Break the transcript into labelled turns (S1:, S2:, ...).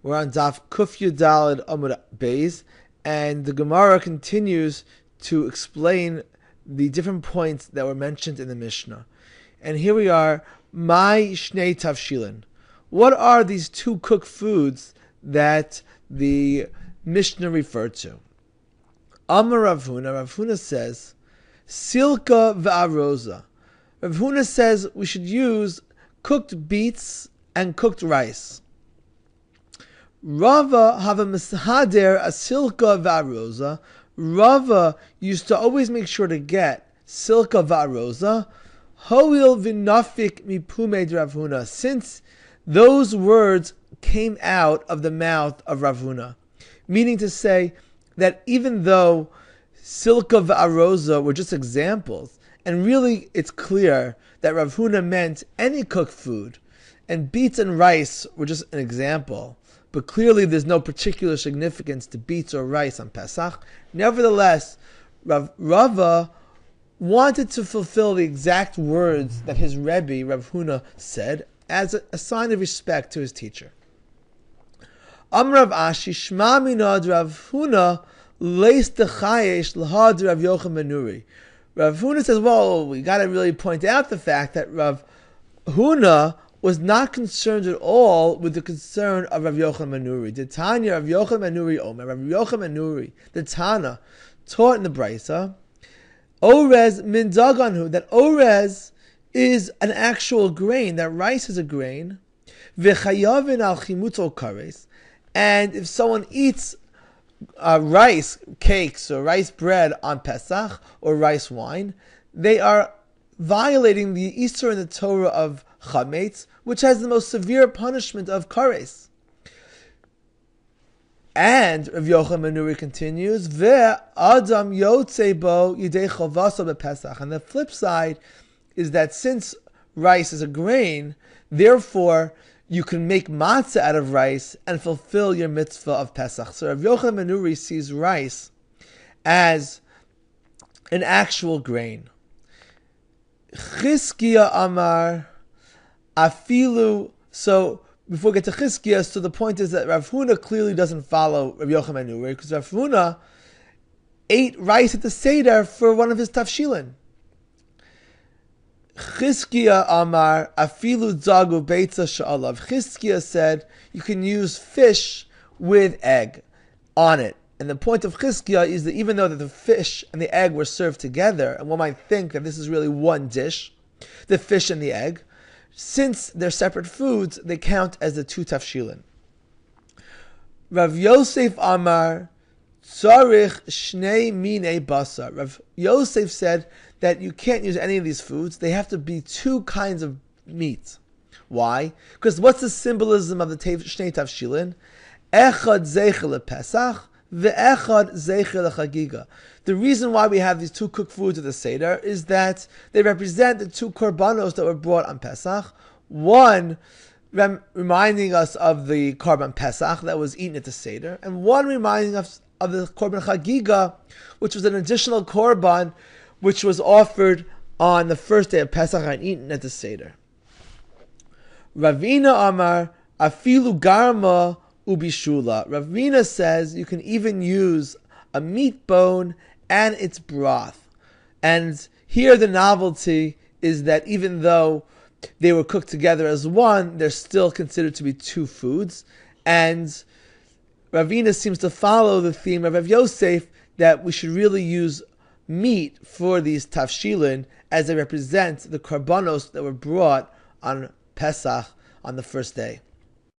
S1: We're on Daf Kuf Yudalid Amud Beis, and the Gemara continues to explain the different points that were mentioned in the Mishnah. And here we are, My Shnei Tavshilin. What are these two cooked foods that the Mishnah referred to? Amar Rav Huna says, Silka v'aroza. Rav Huna says we should use cooked beets and cooked rice. Rava have a mishader asilka va'aroza. Rava used to always make sure to get silka va'aroza. Hoil v'nafik mipumed Rav Huna. Since those words came out of the mouth of Rav Huna, meaning to say that even though silka va'aroza were just examples, and really it's clear that Rav Huna meant any cooked food, and beets and rice were just an example, but clearly there's no particular significance to beets or rice on Pesach. Nevertheless, Rava wanted to fulfill the exact words that his Rebbe, Rav Huna, said as a sign of respect to his teacher. Rav Ashi, Shma minad Rav Huna, leis dechayesh lahad Rav Yochanan ben Nuri. Rav Huna says, well, we got to really point out the fact that Rav Huna was not concerned at all with the concern of Rav Yochanan ben Nuri. The Tanya Rav Yochanan ben Nuri Omer, Rav Yochanan ben Nuri, the Tana, taught in the Brisa, Orez min daganhu, that orez is an actual grain, that rice is a grain, v'chayavin al chimuto kares, and if someone eats rice cakes or rice bread on Pesach or rice wine, they are violating the Isur in the Torah of Chametz, which has the most severe punishment of kares. And Rav Yochanan ben Nuri continues, Ve'adam yotzei bo yidei chavasa bePesach. And the flip side is that since rice is a grain, therefore you can make matzah out of rice and fulfill your mitzvah of Pesach. So Rav Yochanan ben Nuri sees rice as an actual grain. Chizkiya Amar Afilu. So before we get to Chizkiya, so the point is that Rav Huna clearly doesn't follow Rav Yochanan ben Nuri, because Rav Huna ate rice at the Seder for one of his Tavshilin. Chizkiya Amar Afilu Zagu Beitza Sha'alav. Chizkiya said you can use fish with egg on it. And the point of Chizkiya is that even though that the fish and the egg were served together, and one might think that this is really one dish, the fish and the egg, since they're separate foods, they count as the two Tavshilin. Rav Yosef Amar Tzarich Shnei Minei Basar. Rav Yosef said that you can't use any of these foods. They have to be two kinds of meat. Why? Because what's the symbolism of the Shnei Tavshilin? Echad Zeichel Pesach, ve'echad Zeichel Chagiga. The reason why we have these two cooked foods at the Seder is that they represent the two korbanos that were brought on Pesach. One reminding us of the korban Pesach that was eaten at the Seder, and one reminding us of the korban Chagiga, which was an additional korban which was offered on the first day of Pesach and eaten at the Seder. Ravina Amar Afilu Garma Ubishula. Ravina says you can even use a meat bone and its broth. And here the novelty is that even though they were cooked together as one, they're still considered to be two foods. And Ravina seems to follow the theme of Rav Yosef that we should really use meat for these Tavshilin as they represent the korbanos that were brought on Pesach on the first day.